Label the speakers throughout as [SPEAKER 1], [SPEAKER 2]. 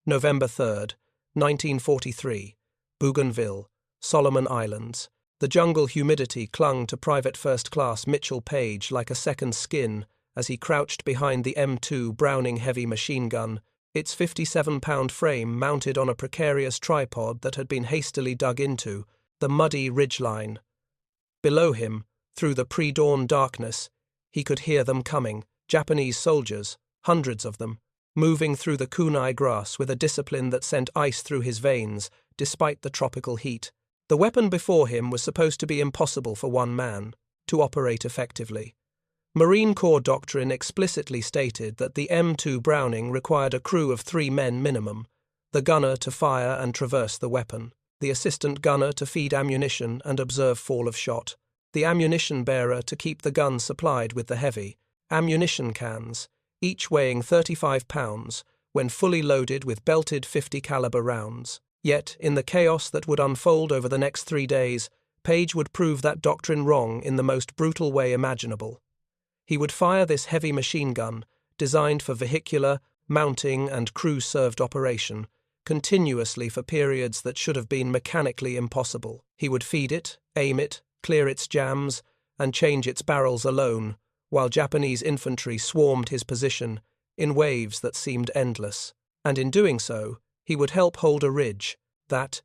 [SPEAKER 1] November 3rd, 1943, Bougainville, Solomon Islands. The jungle humidity clung to Private First Class Mitchell Paige like a second skin as he crouched behind the M2 Browning heavy machine gun, its 57-pound frame mounted on a precarious tripod that had been hastily dug into the muddy ridgeline. Below him, through the pre-dawn darkness, he could hear them coming, Japanese soldiers, hundreds of them, moving through the kunai grass with a discipline that sent ice through his veins, despite the tropical heat. The weapon before him was supposed to be impossible for one man to operate effectively. Marine Corps doctrine explicitly stated that the M2 Browning required a crew of 3 men minimum, the gunner to fire and traverse the weapon, the assistant gunner to feed ammunition and observe fall of shot, the ammunition bearer to keep the gun supplied with the heavy ammunition cans, each weighing 35 pounds, when fully loaded with belted 50 caliber rounds. Yet, in the chaos that would unfold over the next 3 days, Paige would prove that doctrine wrong in the most brutal way imaginable. He would fire this heavy machine gun, designed for vehicular, mounting and crew-served operation, continuously for periods that should have been mechanically impossible. He would feed it, aim it, clear its jams, and change its barrels alone, while Japanese infantry swarmed his position in waves that seemed endless. And in doing so, he would help hold a ridge that,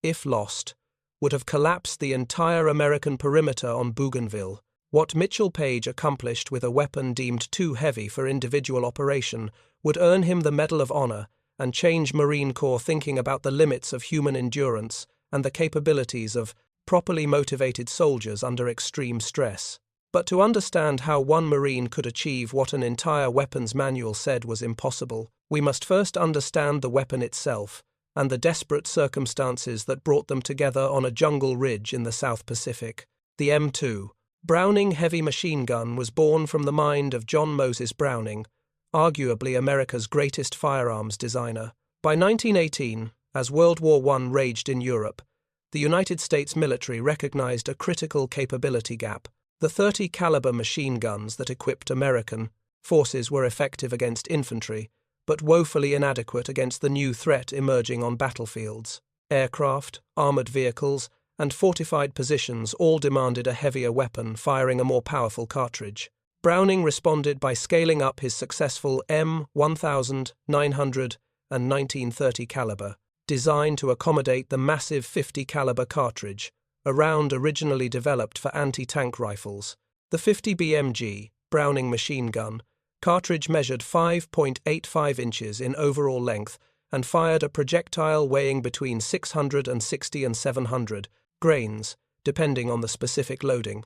[SPEAKER 1] if lost, would have collapsed the entire American perimeter on Bougainville. What Mitchell Paige accomplished with a weapon deemed too heavy for individual operation would earn him the Medal of Honor and change Marine Corps thinking about the limits of human endurance and the capabilities of properly motivated soldiers under extreme stress. But to understand how one Marine could achieve what an entire weapons manual said was impossible, we must first understand the weapon itself and the desperate circumstances that brought them together on a jungle ridge in the South Pacific. The M2 Browning heavy machine gun was born from the mind of John Moses Browning, arguably America's greatest firearms designer. By 1918, as World War I raged in Europe, the United States military recognized a critical capability gap. The 30 caliber machine guns that equipped American forces were effective against infantry, but woefully inadequate against the new threat emerging on battlefields. Aircraft, armored vehicles, and fortified positions all demanded a heavier weapon firing a more powerful cartridge. Browning responded by scaling up his successful M1900 and 1930 caliber, designed to accommodate the massive 50 caliber cartridge, a round originally developed for anti-tank rifles. The 50 BMG Browning machine gun cartridge measured 5.85 inches in overall length and fired a projectile weighing between 660 and 700 grains, depending on the specific loading.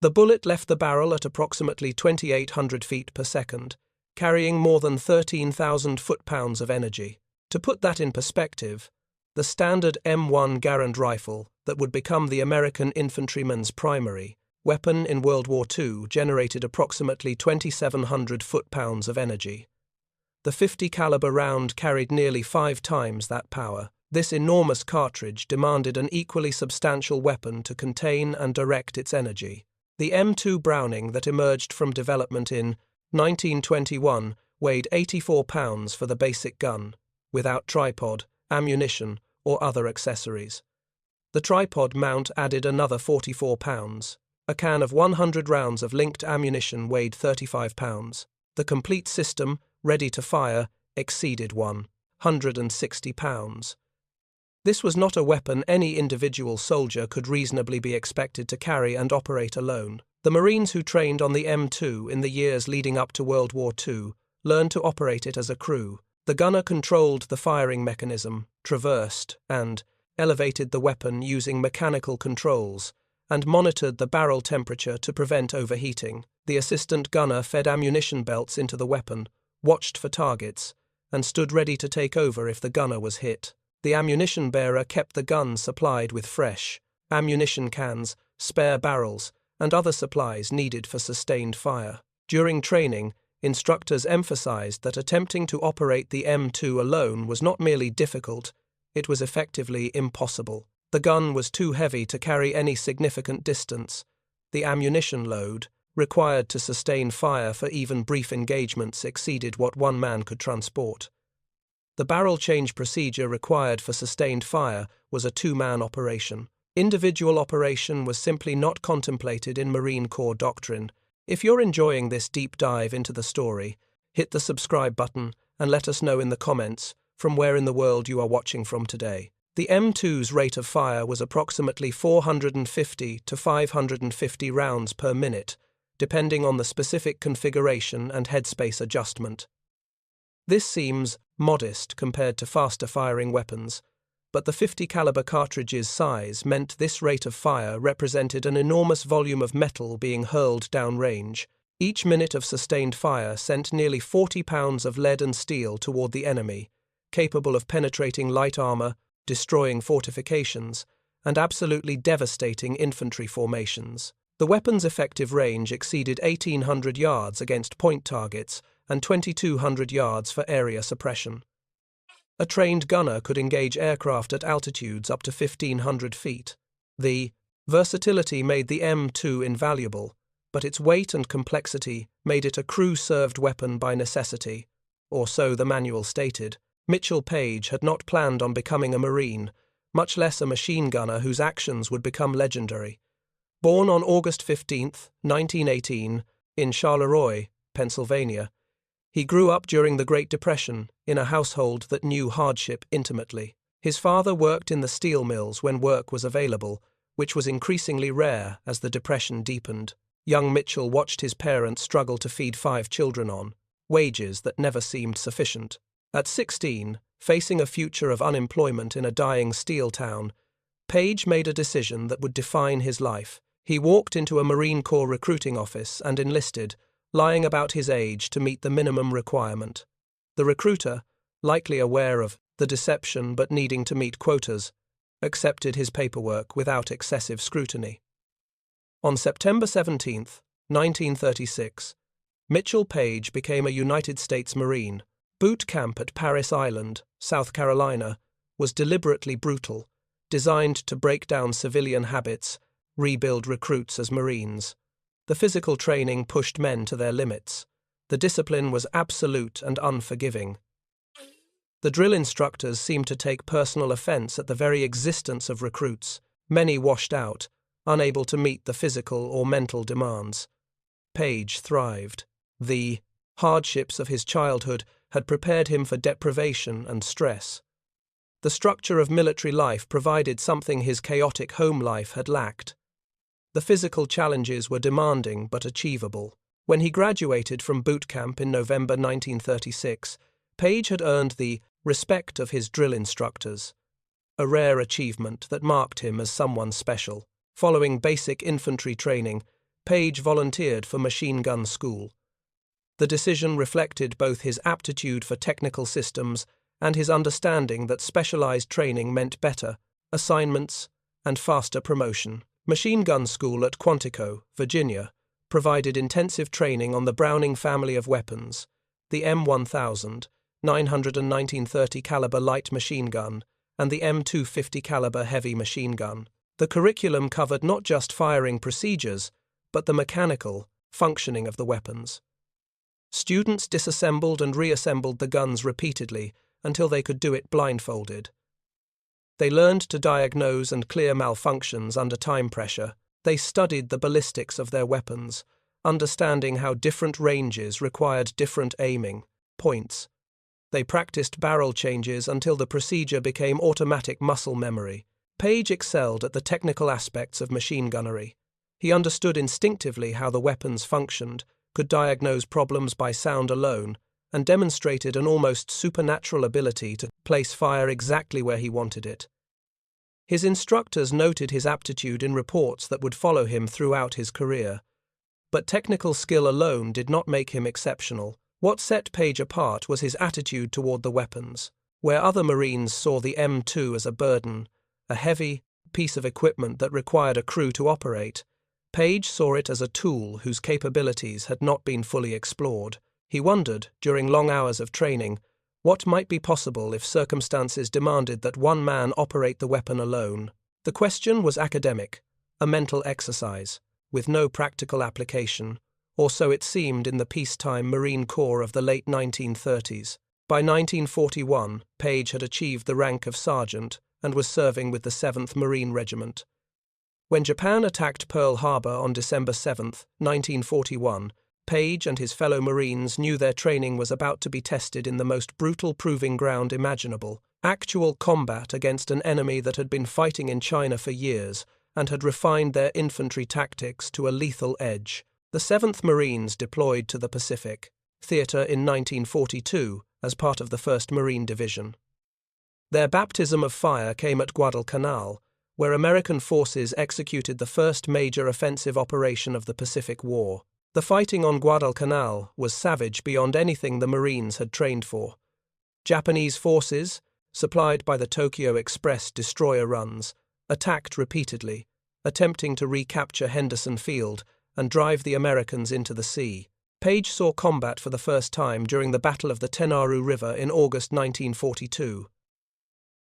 [SPEAKER 1] The bullet left the barrel at approximately 2,800 feet per second, carrying more than 13,000 foot-pounds of energy. To put that in perspective, the standard M1 Garand rifle that would become the American infantryman's primary weapon in World War II generated approximately 2,700 foot-pounds of energy. The 50 caliber round carried nearly 5 times that power. This enormous cartridge demanded an equally substantial weapon to contain and direct its energy. The M2 Browning that emerged from development in 1921 weighed 84 pounds for the basic gun, without tripod, ammunition, or other accessories. The tripod mount added another 44 pounds. A can of 100 rounds of linked ammunition weighed 35 pounds. The complete system, ready to fire, exceeded 160 pounds. This was not a weapon any individual soldier could reasonably be expected to carry and operate alone. The Marines who trained on the M2 in the years leading up to World War II learned to operate it as a crew. The gunner controlled the firing mechanism, traversed and elevated the weapon using mechanical controls, and monitored the barrel temperature to prevent overheating. The assistant gunner fed ammunition belts into the weapon, watched for targets, and stood ready to take over if the gunner was hit. The ammunition bearer kept the gun supplied with fresh ammunition cans, spare barrels, and other supplies needed for sustained fire. During training, instructors emphasized that attempting to operate the M2 alone was not merely difficult, it was effectively impossible. The gun was too heavy to carry any significant distance. The ammunition load, required to sustain fire for even brief engagements, exceeded what one man could transport. The barrel change procedure required for sustained fire was a two-man operation. Individual operation was simply not contemplated in Marine Corps doctrine. If you're enjoying this deep dive into the story, hit the subscribe button and let us know in the comments from where in the world you are watching from today. The M2's rate of fire was approximately 450 to 550 rounds per minute, depending on the specific configuration and headspace adjustment. This seems modest compared to faster-firing weapons, but the 50 caliber cartridge's size meant this rate of fire represented an enormous volume of metal being hurled downrange. Each minute of sustained fire sent nearly 40 pounds of lead and steel toward the enemy, capable of penetrating light armor, destroying fortifications, and absolutely devastating infantry formations. The weapon's effective range exceeded 1,800 yards against point targets and 2,200 yards for area suppression. A trained gunner could engage aircraft at altitudes up to 1,500 feet. The versatility made the M2 invaluable, but its weight and complexity made it a crew-served weapon by necessity, or so the manual stated. Mitchell Paige had not planned on becoming a Marine, much less a machine gunner whose actions would become legendary. Born on August 15, 1918, in Charleroi, Pennsylvania, he grew up during the Great Depression in a household that knew hardship intimately. His father worked in the steel mills when work was available, which was increasingly rare as the Depression deepened. Young Mitchell watched his parents struggle to feed 5 children on wages that never seemed sufficient. At 16, facing a future of unemployment in a dying steel town, Paige made a decision that would define his life. He walked into a Marine Corps recruiting office and enlisted, lying about his age to meet the minimum requirement. The recruiter, likely aware of the deception but needing to meet quotas, accepted his paperwork without excessive scrutiny. On September 17, 1936, Mitchell Paige became a United States Marine. Boot camp at Parris Island, South Carolina, was deliberately brutal, designed to break down civilian habits, rebuild recruits as Marines. The physical training pushed men to their limits. The discipline was absolute and unforgiving. The drill instructors seemed to take personal offense at the very existence of recruits, many washed out, unable to meet the physical or mental demands. Paige thrived. The hardships of his childhood had prepared him for deprivation and stress. The structure of military life provided something his chaotic home life had lacked. The physical challenges were demanding but achievable. When he graduated from boot camp in November 1936, Paige had earned the respect of his drill instructors, a rare achievement that marked him as someone special. Following basic infantry training, Paige volunteered for machine gun school. The decision reflected both his aptitude for technical systems and his understanding that specialized training meant better assignments and faster promotion. Machine gun school at Quantico, Virginia, provided intensive training on the Browning family of weapons, the M1000, 919-30 caliber light machine gun, and the M250 caliber heavy machine gun. The curriculum covered not just firing procedures, but the mechanical functioning of the weapons. Students disassembled and reassembled the guns repeatedly until they could do it blindfolded. They learned to diagnose and clear malfunctions under time pressure. They studied the ballistics of their weapons, understanding how different ranges required different aiming points. They practiced barrel changes until the procedure became automatic muscle memory. Paige excelled at the technical aspects of machine gunnery. He understood instinctively how the weapons functioned, could diagnose problems by sound alone, and demonstrated an almost supernatural ability to place fire exactly where he wanted it. His instructors noted his aptitude in reports that would follow him throughout his career. But technical skill alone did not make him exceptional. What set Paige apart was his attitude toward the weapons. Where other Marines saw the M2 as a burden, a heavy piece of equipment that required a crew to operate, Paige saw it as a tool whose capabilities had not been fully explored. He wondered, during long hours of training, what might be possible if circumstances demanded that one man operate the weapon alone. The question was academic, a mental exercise, with no practical application, or so it seemed in the peacetime Marine Corps of the late 1930s. By 1941, Paige had achieved the rank of sergeant and was serving with the 7th Marine Regiment. When Japan attacked Pearl Harbor on December 7, 1941, Paige and his fellow Marines knew their training was about to be tested in the most brutal proving ground imaginable, actual combat against an enemy that had been fighting in China for years and had refined their infantry tactics to a lethal edge. The 7th Marines deployed to the Pacific Theater in 1942 as part of the 1st Marine Division. Their baptism of fire came at Guadalcanal, where American forces executed the first major offensive operation of the Pacific War. The fighting on Guadalcanal was savage beyond anything the Marines had trained for. Japanese forces, supplied by the Tokyo Express destroyer runs, attacked repeatedly, attempting to recapture Henderson Field and drive the Americans into the sea. Paige saw combat for the first time during the Battle of the Tenaru River in August 1942.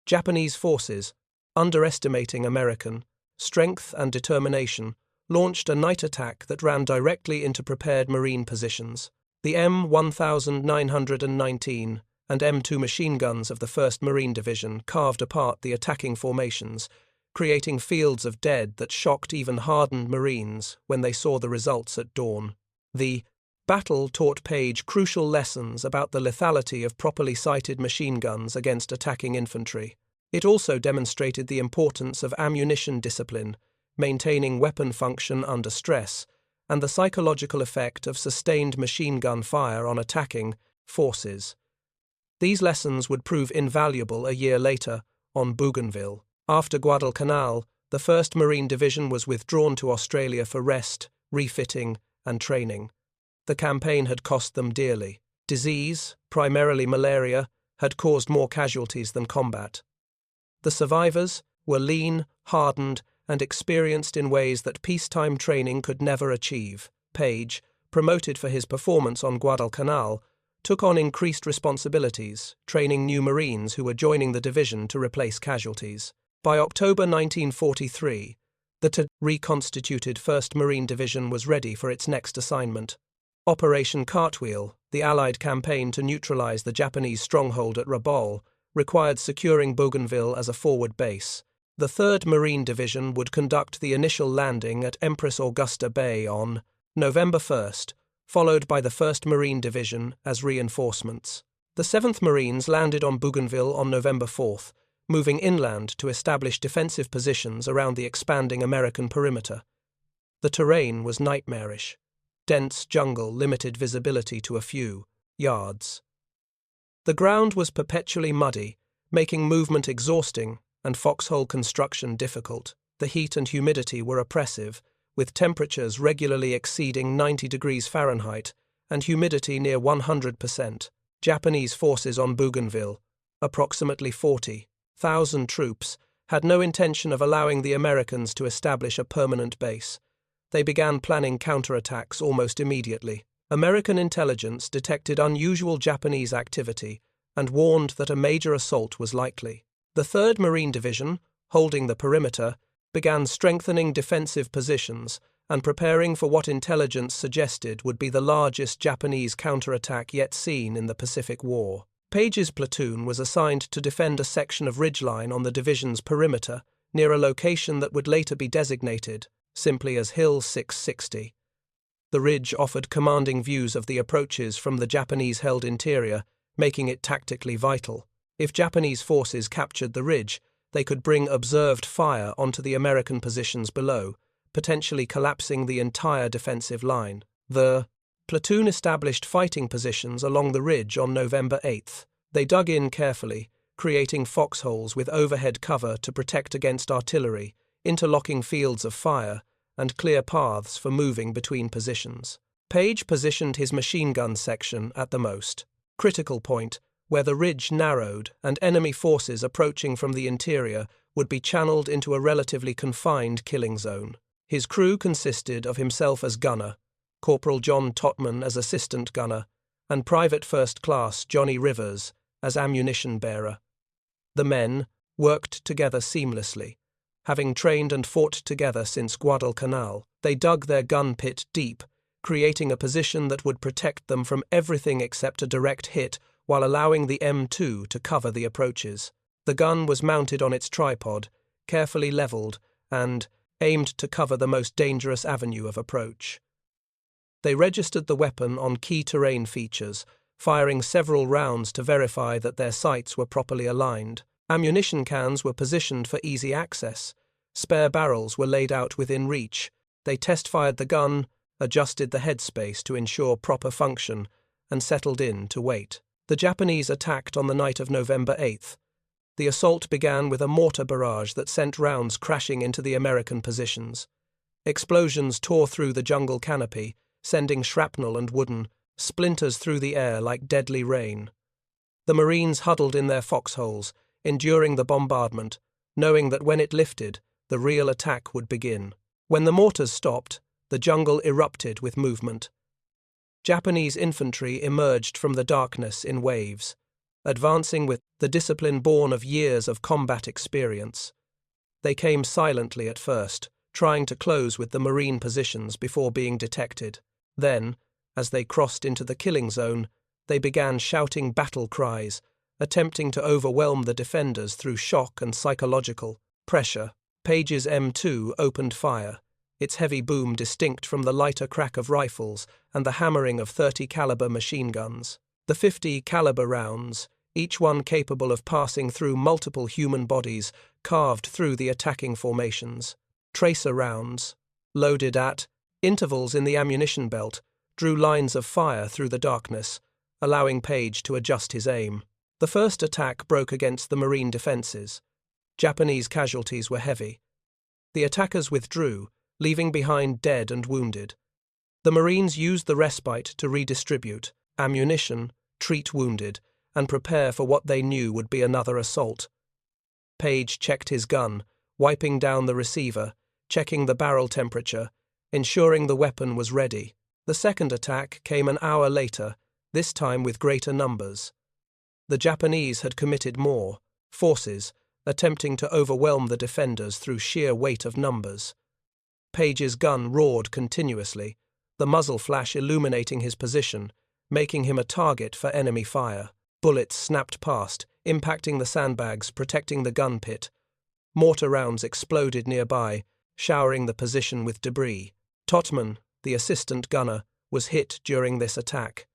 [SPEAKER 1] Japanese forces, underestimating American strength and determination, launched a night attack that ran directly into prepared Marine positions. The M1919 and M2 machine guns of the 1st Marine Division carved apart the attacking formations, creating fields of dead that shocked even hardened Marines when they saw the results at dawn. The battle taught Paige crucial lessons about the lethality of properly sighted machine guns against attacking infantry. It also demonstrated the importance of ammunition discipline, maintaining weapon function under stress, and the psychological effect of sustained machine gun fire on attacking forces. These lessons would prove invaluable a year later on Bougainville. After Guadalcanal, the 1st Marine Division was withdrawn to Australia for rest, refitting, and training. The campaign had cost them dearly. Disease, primarily malaria, had caused more casualties than combat. The survivors were lean, hardened, and experienced in ways that peacetime training could never achieve. Paige, promoted for his performance on Guadalcanal, took on increased responsibilities, training new Marines who were joining the division to replace casualties. By October 1943, the reconstituted 1st Marine Division was ready for its next assignment. Operation Cartwheel, the Allied campaign to neutralize the Japanese stronghold at Rabaul, required securing Bougainville as a forward base. The 3rd Marine Division would conduct the initial landing at Empress Augusta Bay on November 1st, followed by the 1st Marine Division as reinforcements. The 7th Marines landed on Bougainville on November 4th, moving inland to establish defensive positions around the expanding American perimeter. The terrain was nightmarish. Dense jungle limited visibility to a few yards. The ground was perpetually muddy, making movement exhausting and foxhole construction difficult. The heat and humidity were oppressive, with temperatures regularly exceeding 90 degrees Fahrenheit and humidity near 100%. Japanese forces on Bougainville, approximately 40,000 troops, had no intention of allowing the Americans to establish a permanent base. They began planning counterattacks almost immediately. American intelligence detected unusual Japanese activity and warned that a major assault was likely. The 3rd Marine Division, holding the perimeter, began strengthening defensive positions and preparing for what intelligence suggested would be the largest Japanese counterattack yet seen in the Pacific War. Paige's platoon was assigned to defend a section of ridgeline on the division's perimeter near a location that would later be designated simply as Hill 660. The ridge offered commanding views of the approaches from the Japanese-held interior, making it tactically vital. If Japanese forces captured the ridge, they could bring observed fire onto the American positions below, potentially collapsing the entire defensive line. The platoon established fighting positions along the ridge on November 8th. They dug in carefully, creating foxholes with overhead cover to protect against artillery, interlocking fields of fire, and clear paths for moving between positions. Paige positioned his machine gun section at the most critical point, where the ridge narrowed and enemy forces approaching from the interior would be channeled into a relatively confined killing zone. His crew consisted of himself as gunner, Corporal John Totman as assistant gunner, and Private First Class Johnny Rivers as ammunition bearer. The men worked together seamlessly. Having trained and fought together since Guadalcanal, they dug their gun pit deep, creating a position that would protect them from everything except a direct hit while allowing the M2 to cover the approaches. The gun was mounted on its tripod, carefully leveled, and aimed to cover the most dangerous avenue of approach. They registered the weapon on key terrain features, firing several rounds to verify that their sights were properly aligned. Ammunition cans were positioned for easy access. Spare barrels were laid out within reach. They test-fired the gun, adjusted the headspace to ensure proper function, and settled in to wait. The Japanese attacked on the night of November 8th. The assault began with a mortar barrage that sent rounds crashing into the American positions. Explosions tore through the jungle canopy, sending shrapnel and wooden splinters through the air like deadly rain. The Marines huddled in their foxholes, enduring the bombardment, knowing that when it lifted, the real attack would begin. When the mortars stopped, the jungle erupted with movement. Japanese infantry emerged from the darkness in waves, advancing with the discipline born of years of combat experience. They came silently at first, trying to close with the Marine positions before being detected. Then, as they crossed into the killing zone, they began shouting battle cries, attempting to overwhelm the defenders through shock and psychological pressure. Paige's M2 opened fire, its heavy boom distinct from the lighter crack of rifles and the hammering of 30 caliber machine guns. The 50 caliber rounds, each one capable of passing through multiple human bodies, carved through the attacking formations. Tracer rounds, loaded at intervals in the ammunition belt, drew lines of fire through the darkness, allowing Paige to adjust his aim. The first attack broke against the Marine defenses. Japanese casualties were heavy. The attackers withdrew, leaving behind dead and wounded. The Marines used the respite to redistribute ammunition, treat wounded, and prepare for what they knew would be another assault. Paige checked his gun, wiping down the receiver, checking the barrel temperature, ensuring the weapon was ready. The second attack came an hour later, this time with greater numbers. The Japanese had committed more forces, attempting to overwhelm the defenders through sheer weight of numbers. Paige's gun roared continuously, the muzzle flash illuminating his position, making him a target for enemy fire. Bullets snapped past, impacting the sandbags protecting the gun pit. Mortar rounds exploded nearby, showering the position with debris. Totman, the assistant gunner, was hit during this attack.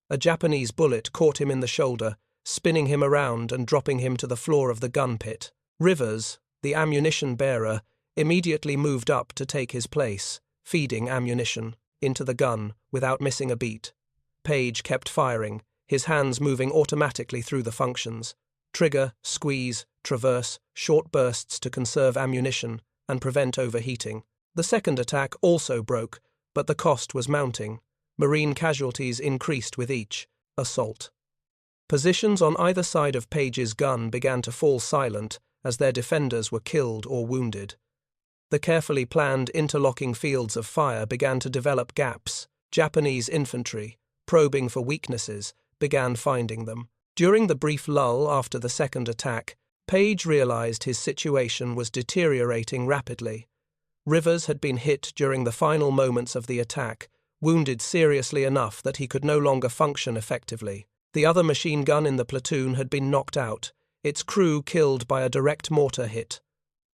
[SPEAKER 1] A Japanese bullet caught him in the shoulder, spinning him around and dropping him to the floor of the gun pit. Rivers, the ammunition bearer, immediately moved up to take his place, feeding ammunition into the gun without missing a beat. Paige kept firing, his hands moving automatically through the functions. Trigger, squeeze, traverse, short bursts to conserve ammunition and prevent overheating. The second attack also broke, but the cost was mounting. Marine casualties increased with each assault. Positions on either side of Paige's gun began to fall silent as their defenders were killed or wounded. The carefully planned interlocking fields of fire began to develop gaps. Japanese infantry, probing for weaknesses, began finding them. During the brief lull after the second attack, Paige realized his situation was deteriorating rapidly. Rivers had been hit during the final moments of the attack, wounded seriously enough that he could no longer function effectively. The other machine gun in the platoon had been knocked out, its crew killed by a direct mortar hit.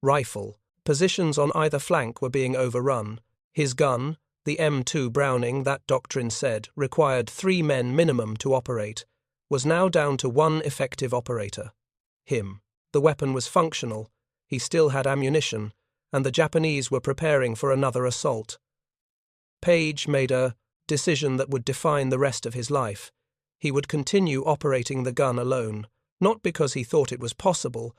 [SPEAKER 1] Rifle. Positions on either flank were being overrun. His gun, the M2 Browning that Doctrine said required 3 men minimum to operate, was now down to 1 effective operator. Him. The weapon was functional, he still had ammunition, and the Japanese were preparing for another assault. Paige made a decision that would define the rest of his life. He would continue operating the gun alone, not because he thought it was possible,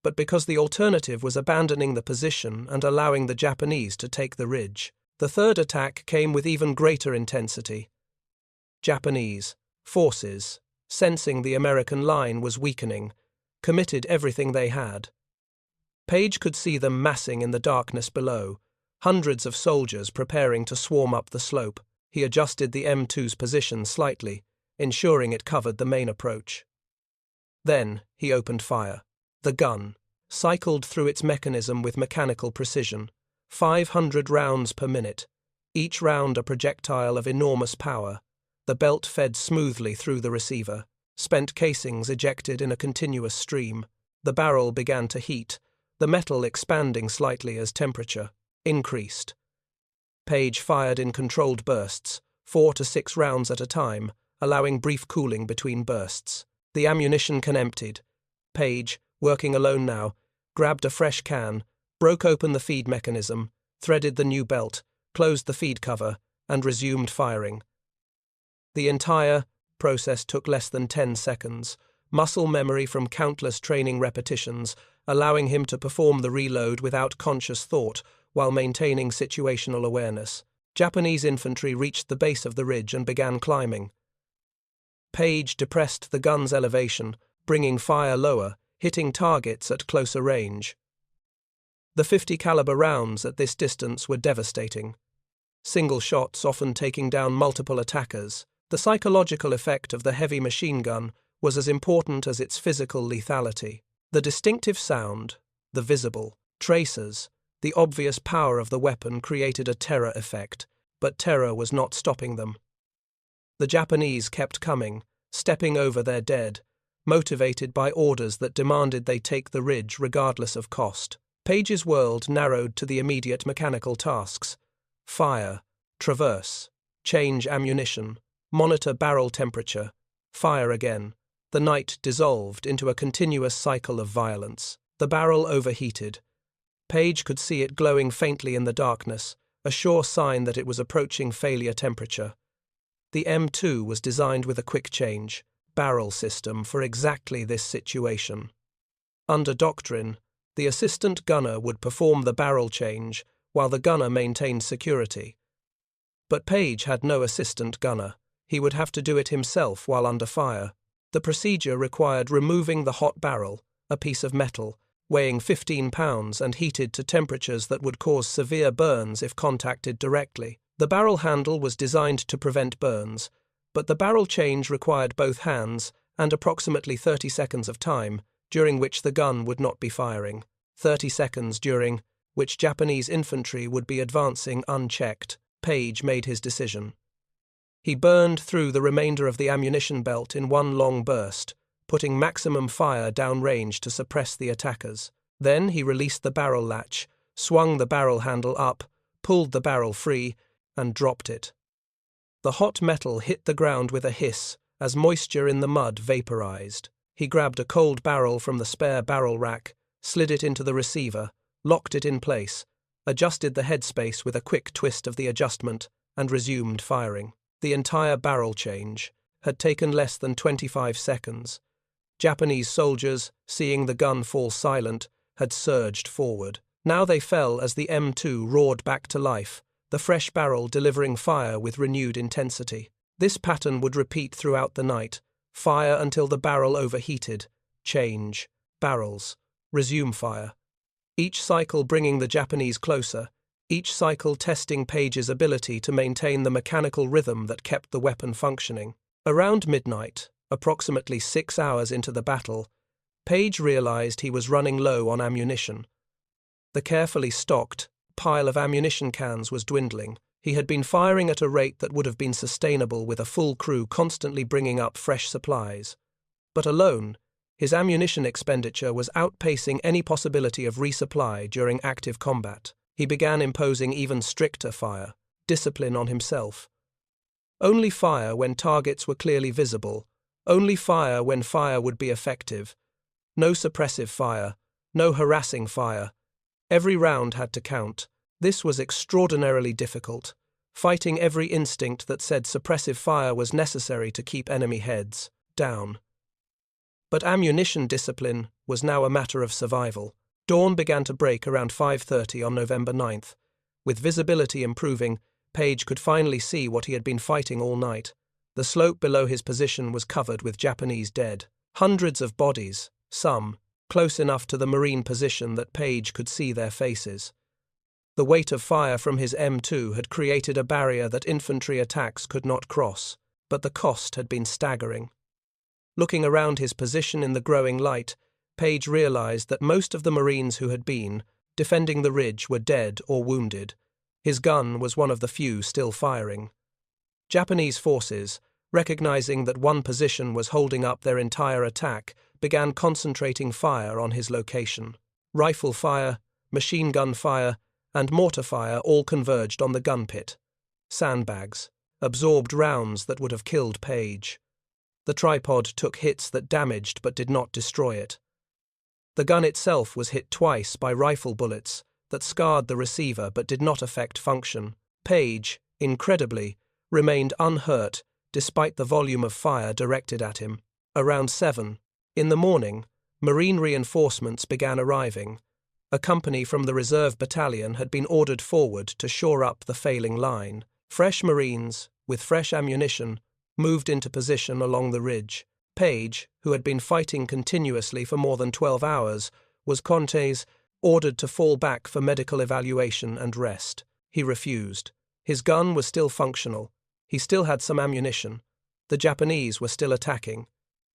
[SPEAKER 1] but because the alternative was abandoning the position and allowing the Japanese to take the ridge. The third attack came with even greater intensity. Japanese forces, sensing the American line was weakening, committed everything they had. Paige could see them massing in the darkness below, hundreds of soldiers preparing to swarm up the slope. He adjusted the M2's position slightly, ensuring it covered the main approach. Then he opened fire. The gun cycled through its mechanism with mechanical precision, 500 rounds per minute, each round a projectile of enormous power. The belt fed smoothly through the receiver. spent casings ejected in a continuous stream. The barrel began to heat, the metal expanding slightly as temperature increased. Paige fired in controlled bursts, 4 to 6 rounds at a time, allowing brief cooling between bursts. The ammunition can emptied. Paige, working alone now, grabbed a fresh can, broke open the feed mechanism, threaded the new belt, closed the feed cover, and resumed firing. The entire process took less than 10 seconds, muscle memory from countless training repetitions, allowing him to perform the reload without conscious thought while maintaining situational awareness. Japanese infantry reached the base of the ridge and began climbing. Paige depressed the gun's elevation, bringing fire lower, hitting targets at closer range. The 50 caliber rounds at this distance were devastating. Single shots often taking down multiple attackers. The psychological effect of the heavy machine gun was as important as its physical lethality. The distinctive sound, the visible tracers, the obvious power of the weapon created a terror effect, but terror was not stopping them. The Japanese kept coming, stepping over their dead, motivated by orders that demanded they take the ridge regardless of cost. Paige's world narrowed to the immediate mechanical tasks: fire, traverse, change ammunition, monitor barrel temperature, fire again. The night dissolved into a continuous cycle of violence. The barrel overheated. Paige could see it glowing faintly in the darkness, a sure sign that it was approaching failure temperature. The M2 was designed with a quick change barrel system for exactly this situation. Under doctrine, the assistant gunner would perform the barrel change while the gunner maintained security. But Paige had no assistant gunner. He would have to do it himself while under fire. The procedure required removing the hot barrel, a piece of metal, weighing 15 pounds and heated to temperatures that would cause severe burns if contacted directly. The barrel handle was designed to prevent burns, but the barrel change required both hands and approximately 30 seconds of time, during which the gun would not be firing. 30 seconds during which Japanese infantry would be advancing unchecked. Paige made his decision. He burned through the remainder of the ammunition belt in one long burst, putting maximum fire downrange to suppress the attackers. Then he released the barrel latch, swung the barrel handle up, pulled the barrel free, and dropped it. The hot metal hit the ground with a hiss as moisture in the mud vaporized. He grabbed a cold barrel from the spare barrel rack, slid it into the receiver, locked it in place, adjusted the headspace with a quick twist of the adjustment, and resumed firing. The entire barrel change had taken less than 25 seconds. Japanese soldiers, seeing the gun fall silent, had surged forward. Now they fell as the M2 roared back to life, the fresh barrel delivering fire with renewed intensity. This pattern would repeat throughout the night. Fire until the barrel overheated. Change. Barrels. Resume fire. Each cycle bringing the Japanese closer, each cycle testing Paige's ability to maintain the mechanical rhythm that kept the weapon functioning. Around midnight, approximately 6 hours into the battle, Paige realized he was running low on ammunition. The carefully stocked pile of ammunition cans was dwindling. He had been firing at a rate that would have been sustainable with a full crew constantly bringing up fresh supplies. But alone, his ammunition expenditure was outpacing any possibility of resupply during active combat. He began imposing even stricter fire discipline on himself. Only fire when targets were clearly visible. Only fire when fire would be effective. No suppressive fire. No harassing fire. Every round had to count. This was extraordinarily difficult, fighting every instinct that said suppressive fire was necessary to keep enemy heads down. But ammunition discipline was now a matter of survival. Dawn began to break around 5:30 on November 9th. With visibility improving, Paige could finally see what he had been fighting all night. The slope below his position was covered with Japanese dead. Hundreds of bodies, some close enough to the Marine position that Paige could see their faces. The weight of fire from his M2 had created a barrier that infantry attacks could not cross, but the cost had been staggering. Looking around his position in the growing light, Paige realized that most of the Marines who had been defending the ridge were dead or wounded. His gun was one of the few still firing. Japanese forces, recognizing that one position was holding up their entire attack, began concentrating fire on his location. Rifle fire, machine gun fire, and mortar fire all converged on the gun pit. Sandbags absorbed rounds that would have killed Paige. The tripod took hits that damaged but did not destroy it. The gun itself was hit twice by rifle bullets that scarred the receiver but did not affect function. Paige, incredibly, remained unhurt despite the volume of fire directed at him. Around 7 in the morning, Marine reinforcements began arriving. A company from the reserve battalion had been ordered forward to shore up the failing line. Fresh Marines, with fresh ammunition, moved into position along the ridge. Paige, who had been fighting continuously for more than 12 hours, was ordered to fall back for medical evaluation and rest. He refused. His gun was still functional. He still had some ammunition. The Japanese were still attacking.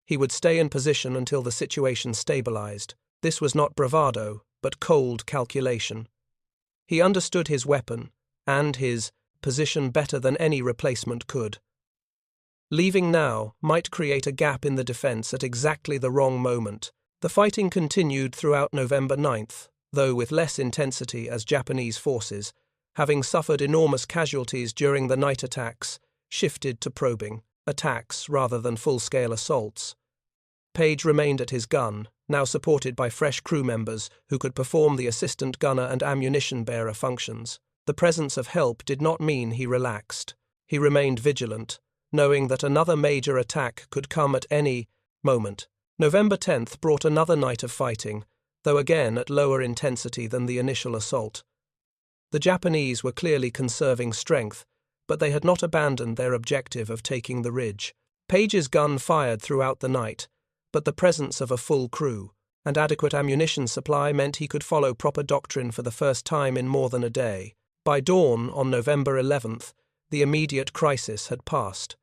[SPEAKER 1] He would stay in position until the situation stabilized. This was not bravado, but cold calculation. He understood his weapon and his position better than any replacement could. Leaving now might create a gap in the defense at exactly the wrong moment. The fighting continued throughout November 9th, though with less intensity as Japanese forces, having suffered enormous casualties during the night attacks, shifted to probing attacks rather than full-scale assaults. Paige remained at his gun, now supported by fresh crew members who could perform the assistant gunner and ammunition bearer functions. The presence of help did not mean he relaxed. He remained vigilant, knowing that another major attack could come at any moment. November 10th brought another night of fighting, though again at lower intensity than the initial assault. The Japanese were clearly conserving strength, but they had not abandoned their objective of taking the ridge. Paige's gun fired throughout the night, but the presence of a full crew and adequate ammunition supply meant he could follow proper doctrine for the first time in more than a day. By dawn on November 11th, the immediate crisis had passed.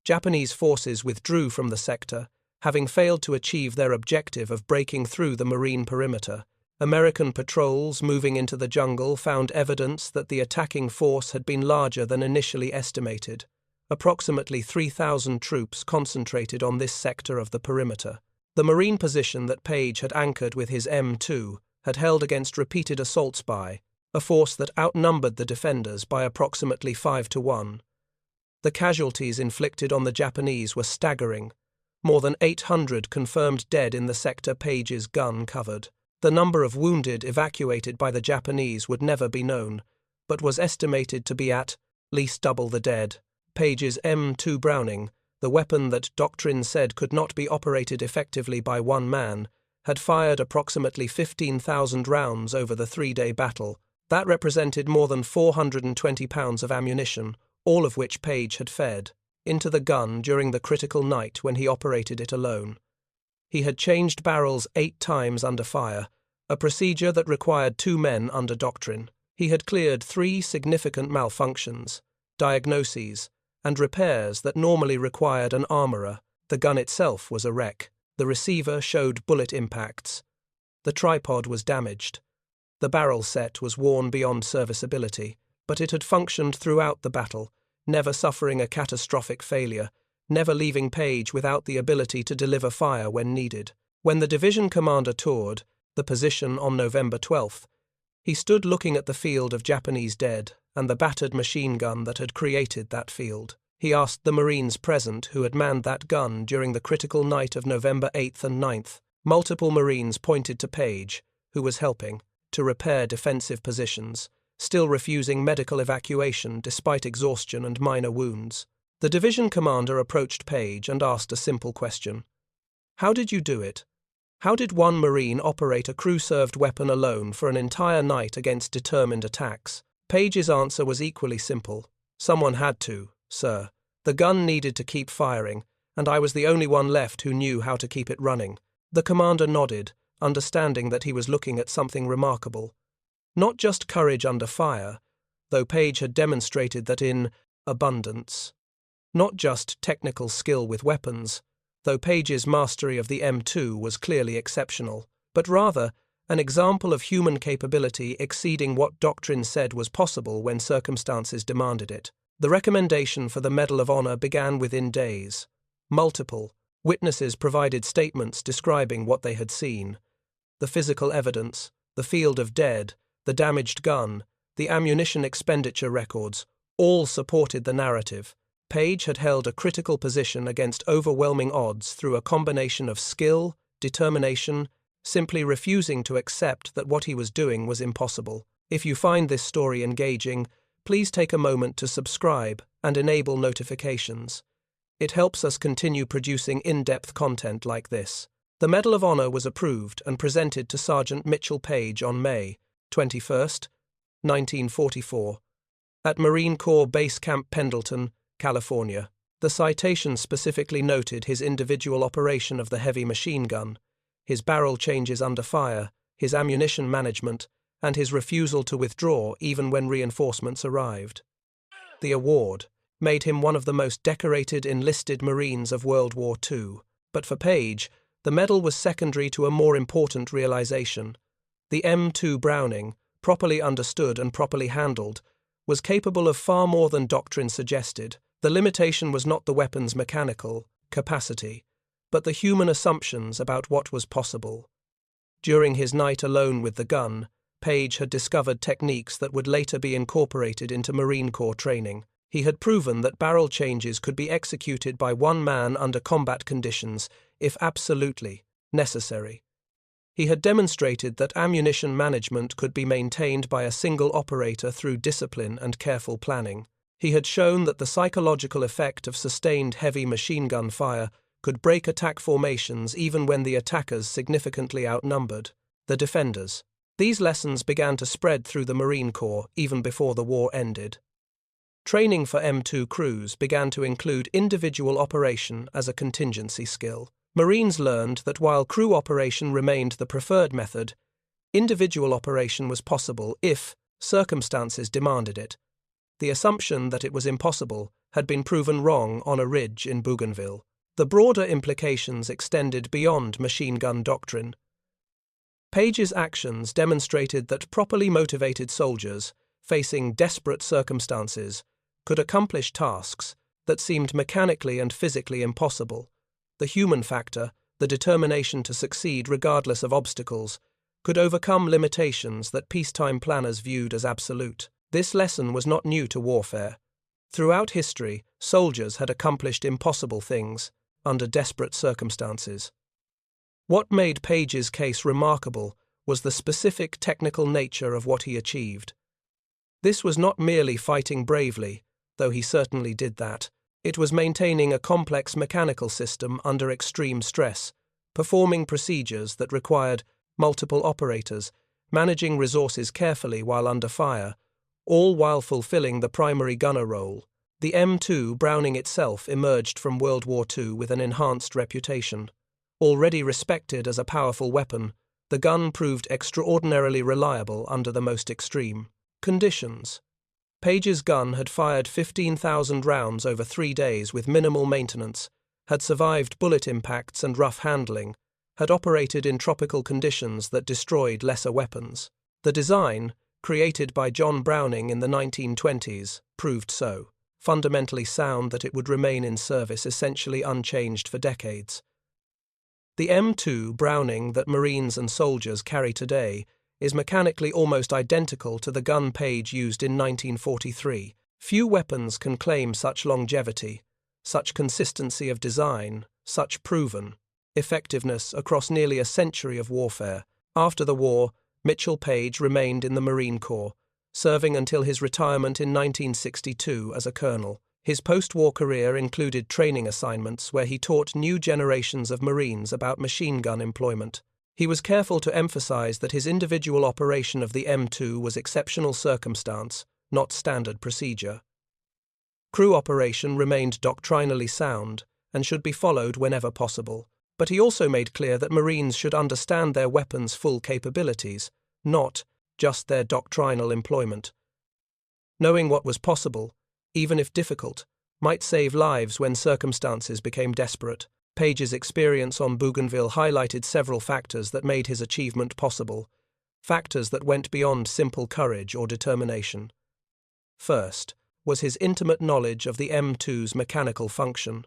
[SPEAKER 1] Japanese forces withdrew from the sector, having failed to achieve their objective of breaking through the marine perimeter. American patrols moving into the jungle found evidence that the attacking force had been larger than initially estimated. Approximately 3,000 troops concentrated on this sector of the perimeter. The marine position that Paige had anchored with his M2 had held against repeated assaults by a force that outnumbered the defenders by approximately 5-1. The casualties inflicted on the Japanese were staggering. More than 800 confirmed dead in the sector Paige's gun covered. The number of wounded evacuated by the Japanese would never be known, but was estimated to be at least double the dead. Paige's M2 Browning, the weapon that doctrine said could not be operated effectively by one man, had fired approximately 15,000 rounds over the 3-day battle. That represented more than 420 pounds of ammunition, all of which Paige had fed into the gun during the critical night when he operated it alone. He had changed barrels 8 times under fire, a procedure that required 2 men under doctrine. He had cleared 3 significant malfunctions, diagnoses, and repairs that normally required an armourer. The gun itself was a wreck. The receiver showed bullet impacts. The tripod was damaged. The barrel set was worn beyond serviceability, but it had functioned throughout the battle, never suffering a catastrophic failure, never leaving Paige without the ability to deliver fire when needed. When the division commander toured the position on November 12th, he stood looking at the field of Japanese dead and the battered machine gun that had created that field. He asked the Marines present who had manned that gun during the critical night of November 8th and 9th. Multiple Marines pointed to Paige, who was helping to repair defensive positions, still refusing medical evacuation despite exhaustion and minor wounds. The division commander approached Paige and asked a simple question. "How did you do it? How did one Marine operate a crew-served weapon alone for an entire night against determined attacks?" Paige's answer was equally simple. "Someone had to, sir. The gun needed to keep firing, and I was the only one left who knew how to keep it running." The commander nodded, understanding that he was looking at something remarkable. Not just courage under fire, though Paige had demonstrated that in abundance. Not just technical skill with weapons, though Paige's mastery of the M2 was clearly exceptional, but rather an example of human capability exceeding what doctrine said was possible when circumstances demanded it. The recommendation for the Medal of Honor began within days. Multiple witnesses provided statements describing what they had seen. The physical evidence, the field of dead, the damaged gun, the ammunition expenditure records, all supported the narrative. Paige had held a critical position against overwhelming odds through a combination of skill, determination, simply refusing to accept that what he was doing was impossible. If you find this story engaging, please take a moment to subscribe and enable notifications. It helps us continue producing in-depth content like this. The Medal of Honor was approved and presented to Sergeant Mitchell Paige on May 21, 1944, at Marine Corps Base Camp Pendleton, California. The citation specifically noted his individual operation of the heavy machine gun, his barrel changes under fire, his ammunition management, and his refusal to withdraw even when reinforcements arrived. The award made him one of the most decorated enlisted Marines of World War II. But for Paige, the medal was secondary to a more important realization. The M2 Browning, properly understood and properly handled, was capable of far more than doctrine suggested. The limitation was not the weapon's mechanical capacity, but the human assumptions about what was possible. During his night alone with the gun, Paige had discovered techniques that would later be incorporated into Marine Corps training. He had proven that barrel changes could be executed by one man under combat conditions, if absolutely necessary. He had demonstrated that ammunition management could be maintained by a single operator through discipline and careful planning. He had shown that the psychological effect of sustained heavy machine gun fire could break attack formations even when the attackers significantly outnumbered the defenders. These lessons began to spread through the Marine Corps even before the war ended. Training for M2 crews began to include individual operation as a contingency skill. Marines learned that while crew operation remained the preferred method, individual operation was possible if circumstances demanded it. The assumption that it was impossible had been proven wrong on a ridge in Bougainville. The broader implications extended beyond machine gun doctrine. Paige's actions demonstrated that properly motivated soldiers, facing desperate circumstances, could accomplish tasks that seemed mechanically and physically impossible. The human factor, the determination to succeed regardless of obstacles, could overcome limitations that peacetime planners viewed as absolute. This lesson was not new to warfare. Throughout history, soldiers had accomplished impossible things under desperate circumstances. What made Paige's case remarkable was the specific technical nature of what he achieved. This was not merely fighting bravely, though he certainly did that. It was maintaining a complex mechanical system under extreme stress, performing procedures that required multiple operators, managing resources carefully while under fire, all while fulfilling the primary gunner role. The M2 Browning itself emerged from World War II with an enhanced reputation. Already respected as a powerful weapon, the gun proved extraordinarily reliable under the most extreme conditions. Paige's gun had fired 15,000 rounds over 3 days with minimal maintenance, had survived bullet impacts and rough handling, had operated in tropical conditions that destroyed lesser weapons. The design, created by John Browning in the 1920s, proved so fundamentally sound that it would remain in service essentially unchanged for decades. The M2 Browning that Marines and soldiers carry today is mechanically almost identical to the gun Paige used in 1943. Few weapons can claim such longevity, such consistency of design, such proven effectiveness across nearly a century of warfare. After the war, Mitchell Paige remained in the Marine Corps, serving until his retirement in 1962 as a colonel. His post-war career included training assignments where he taught new generations of Marines about machine gun employment. He was careful to emphasize that his individual operation of the M2 was exceptional circumstance, not standard procedure. Crew operation remained doctrinally sound and should be followed whenever possible, but he also made clear that Marines should understand their weapons' full capabilities, not just their doctrinal employment. Knowing what was possible, even if difficult, might save lives when circumstances became desperate. Paige's experience on Bougainville highlighted several factors that made his achievement possible, factors that went beyond simple courage or determination. First, was his intimate knowledge of the M2's mechanical function.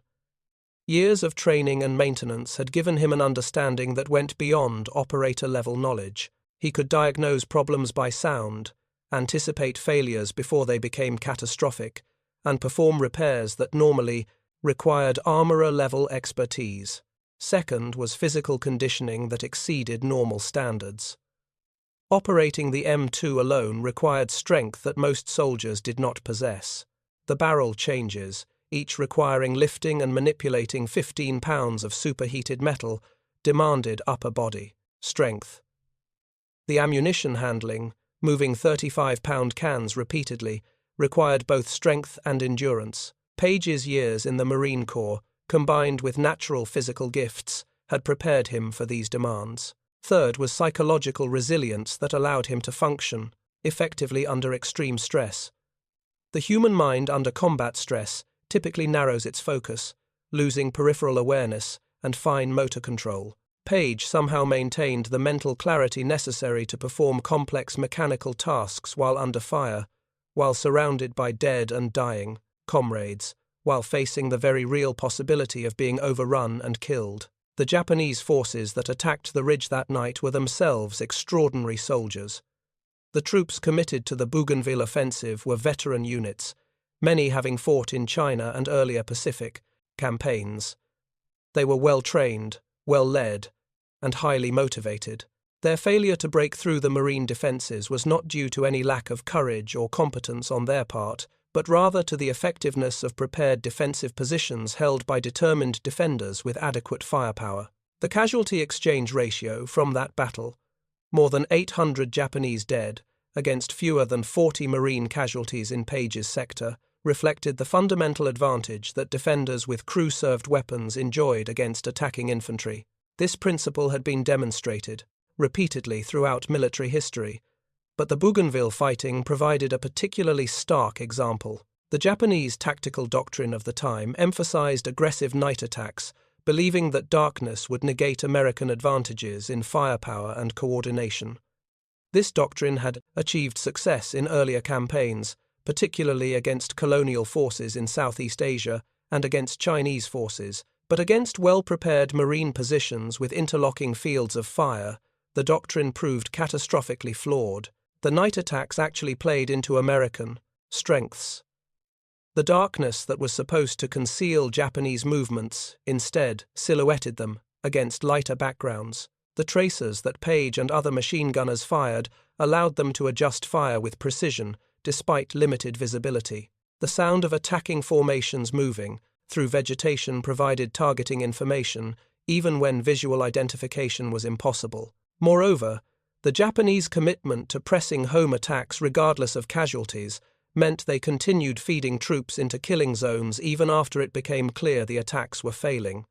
[SPEAKER 1] Years of training and maintenance had given him an understanding that went beyond operator-level knowledge. He could diagnose problems by sound, anticipate failures before they became catastrophic, and perform repairs that normally required armorer-level expertise. Second was physical conditioning that exceeded normal standards. Operating the M2 alone required strength that most soldiers did not possess. The barrel changes, each requiring lifting and manipulating 15 pounds of superheated metal, demanded upper body strength. The ammunition handling, moving 35-pound cans repeatedly, required both strength and endurance. Paige's years in the Marine Corps, combined with natural physical gifts, had prepared him for these demands. Third was psychological resilience that allowed him to function effectively under extreme stress. The human mind under combat stress typically narrows its focus, losing peripheral awareness and fine motor control. Paige somehow maintained the mental clarity necessary to perform complex mechanical tasks while under fire, while surrounded by dead and dying comrades, while facing the very real possibility of being overrun and killed. The Japanese forces that attacked the ridge that night were themselves extraordinary soldiers. The troops committed to the Bougainville offensive were veteran units, many having fought in China and earlier Pacific campaigns. They were well-trained, well-led, and highly motivated. Their failure to break through the marine defences was not due to any lack of courage or competence on their part, but rather to the effectiveness of prepared defensive positions held by determined defenders with adequate firepower. The casualty exchange ratio from that battle, more than 800 Japanese dead against fewer than 40 Marine casualties in Paige's sector, reflected the fundamental advantage that defenders with crew-served weapons enjoyed against attacking infantry. This principle had been demonstrated repeatedly throughout military history, but the Bougainville fighting provided a particularly stark example. The Japanese tactical doctrine of the time emphasized aggressive night attacks, believing that darkness would negate American advantages in firepower and coordination. This doctrine had achieved success in earlier campaigns, particularly against colonial forces in Southeast Asia and against Chinese forces, but against well-prepared marine positions with interlocking fields of fire, the doctrine proved catastrophically flawed. The night attacks actually played into American strengths. The darkness that was supposed to conceal Japanese movements instead silhouetted them against lighter backgrounds. The tracers that Paige and other machine gunners fired allowed them to adjust fire with precision despite limited visibility. The sound of attacking formations moving through vegetation provided targeting information even when visual identification was impossible. Moreover, the Japanese commitment to pressing home attacks regardless of casualties meant they continued feeding troops into killing zones even after it became clear the attacks were failing.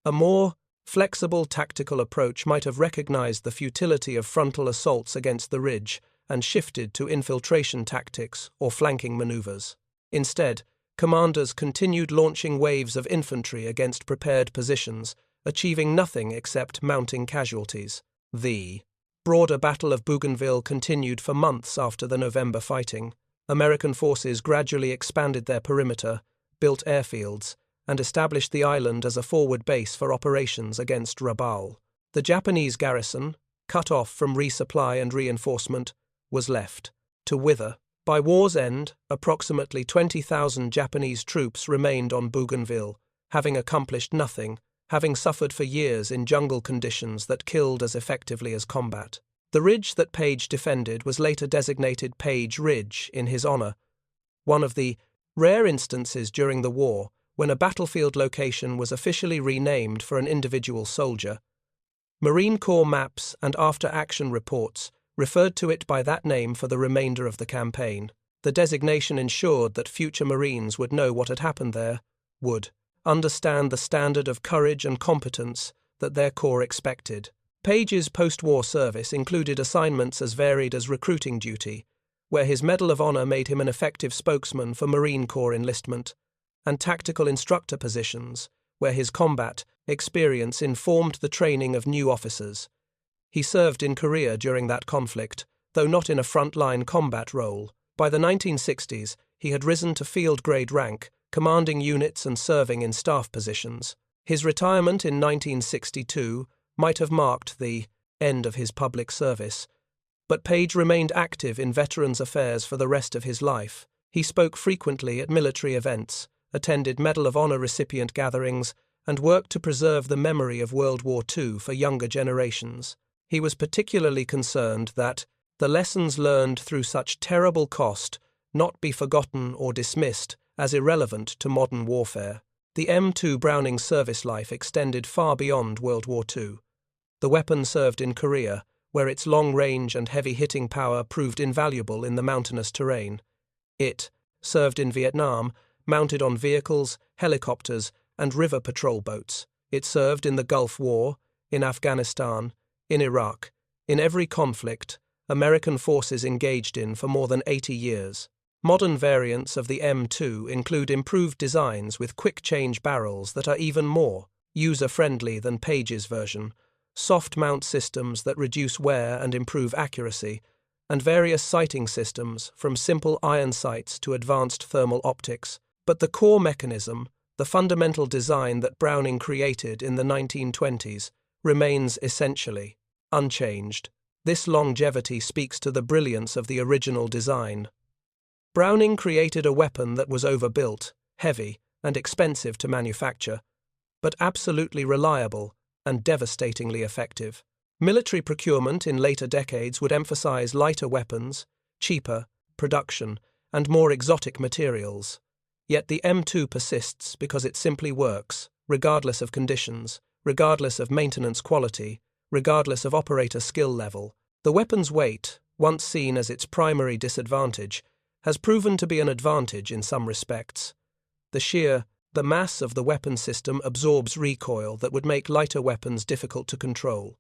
[SPEAKER 1] A more flexible tactical approach might have recognized the futility of frontal assaults against the ridge and shifted to infiltration tactics or flanking maneuvers. Instead, commanders continued launching waves of infantry against prepared positions, achieving nothing except mounting casualties. The broader Battle of Bougainville continued for months after the November fighting. American forces gradually expanded their perimeter, built airfields, and established the island as a forward base for operations against Rabaul. The Japanese garrison, cut off from resupply and reinforcement, was left to wither. By war's end, approximately 20,000 Japanese troops remained on Bougainville, having accomplished nothing, having suffered for years in jungle conditions that killed as effectively as combat. The ridge that Paige defended was later designated Paige Ridge in his honor, one of the rare instances during the war when a battlefield location was officially renamed for an individual soldier. Marine Corps maps and after-action reports referred to it by that name for the remainder of the campaign. The designation ensured that future Marines would know what had happened there, would understand the standard of courage and competence that their corps expected. Paige's post-war service included assignments as varied as recruiting duty, where his Medal of Honor made him an effective spokesman for Marine Corps enlistment, and tactical instructor positions, where his combat experience informed the training of new officers. He served in Korea during that conflict, though not in a front-line combat role. By the 1960s, he had risen to field-grade rank, commanding units and serving in staff positions. His retirement in 1962 might have marked the end of his public service, but Paige remained active in veterans' affairs for the rest of his life. He spoke frequently at military events, attended Medal of Honor recipient gatherings, and worked to preserve the memory of World War II for younger generations. He was particularly concerned that the lessons learned through such terrible cost not be forgotten or dismissed as irrelevant to modern warfare. The M2 Browning service life extended far beyond World War II. The weapon served in Korea, where its long range and heavy hitting power proved invaluable in the mountainous terrain. It served in Vietnam, mounted on vehicles, helicopters, and river patrol boats. It served in the Gulf War, in Afghanistan, in Iraq, in every conflict American forces engaged in for more than 80 years. Modern variants of the M2 include improved designs with quick-change barrels that are even more user-friendly than Paige's version, soft mount systems that reduce wear and improve accuracy, and various sighting systems from simple iron sights to advanced thermal optics. But the core mechanism, the fundamental design that Browning created in the 1920s, remains essentially unchanged. This longevity speaks to the brilliance of the original design. Browning created a weapon that was overbuilt, heavy, and expensive to manufacture, but absolutely reliable and devastatingly effective. Military procurement in later decades would emphasize lighter weapons, cheaper production, and more exotic materials. Yet the M2 persists because it simply works, regardless of conditions, regardless of maintenance quality, regardless of operator skill level. The weapon's weight, once seen as its primary disadvantage, has proven to be an advantage in some respects. The mass of the weapon system absorbs recoil that would make lighter weapons difficult to control.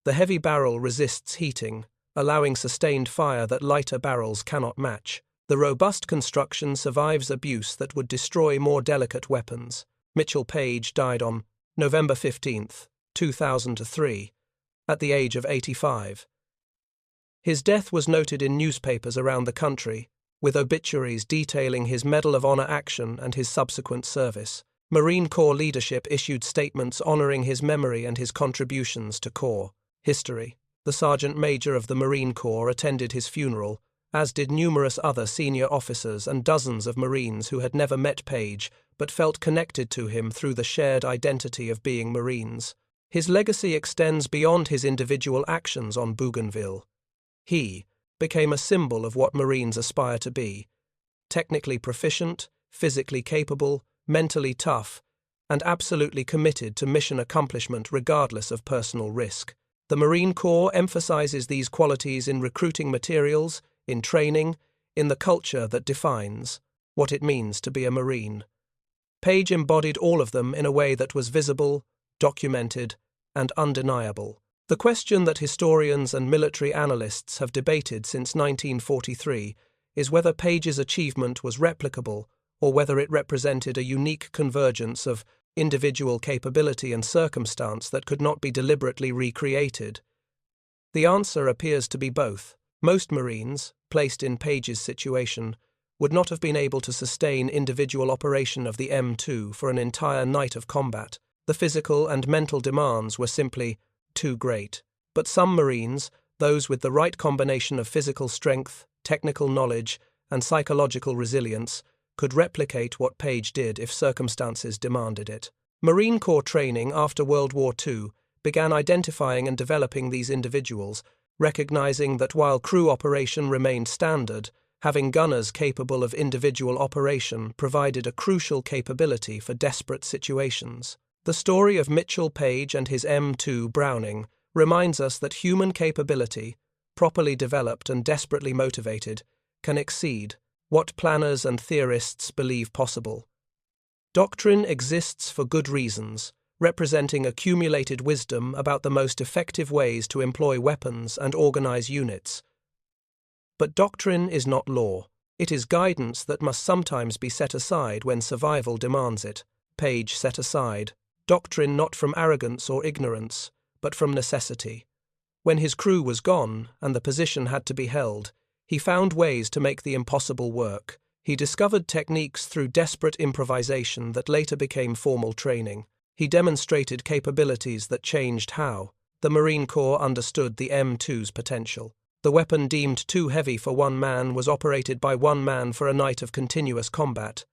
[SPEAKER 1] The heavy barrel resists heating, allowing sustained fire that lighter barrels cannot match. The robust construction survives abuse that would destroy more delicate weapons. Mitchell Paige died on November 15, 2003, at the age of 85. His death was noted in newspapers around the country, with obituaries detailing his Medal of Honor action and his subsequent service. Marine Corps leadership issued statements honoring his memory and his contributions to Corps history. The Sergeant Major of the Marine Corps attended his funeral, as did numerous other senior officers and dozens of Marines who had never met Paige but felt connected to him through the shared identity of being Marines. His legacy extends beyond his individual actions on Bougainville. He became a symbol of what Marines aspire to be: technically proficient, physically capable, mentally tough, and absolutely committed to mission accomplishment regardless of personal risk. The Marine Corps emphasizes these qualities in recruiting materials, in training, in the culture that defines what it means to be a Marine. Paige embodied all of them in a way that was visible, documented, and undeniable. The question that historians and military analysts have debated since 1943 is whether Paige's achievement was replicable or whether it represented a unique convergence of individual capability and circumstance that could not be deliberately recreated. The answer appears to be both. Most Marines, placed in Paige's situation, would not have been able to sustain individual operation of the M2 for an entire night of combat. The physical and mental demands were simply too great. But some Marines, those with the right combination of physical strength, technical knowledge, and psychological resilience, could replicate what Paige did if circumstances demanded it. Marine Corps training after World War II began identifying and developing these individuals, recognizing that while crew operation remained standard, having gunners capable of individual operation provided a crucial capability for desperate situations. The story of Mitchell Paige and his M2 Browning reminds us that human capability, properly developed and desperately motivated, can exceed what planners and theorists believe possible. Doctrine exists for good reasons, representing accumulated wisdom about the most effective ways to employ weapons and organize units. But doctrine is not law. It is guidance that must sometimes be set aside when survival demands it. Paige set aside doctrine not from arrogance or ignorance, but from necessity. When his crew was gone and the position had to be held, he found ways to make the impossible work. He discovered techniques through desperate improvisation that later became formal training. He demonstrated capabilities that changed how the Marine Corps understood the M2's potential. The weapon deemed too heavy for one man was operated by one man for a night of continuous combat.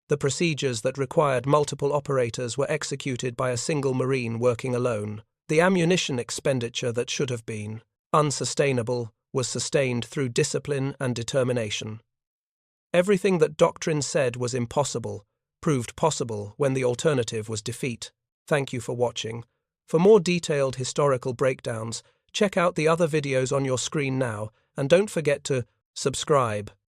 [SPEAKER 1] The procedures that required multiple operators were executed by a single Marine working alone. The ammunition expenditure that should have been unsustainable was sustained through discipline and determination. Everything that doctrine said was impossible proved possible when the alternative was defeat. Thank you for watching. For more detailed historical breakdowns, check out the other videos on your screen now, and don't forget to subscribe.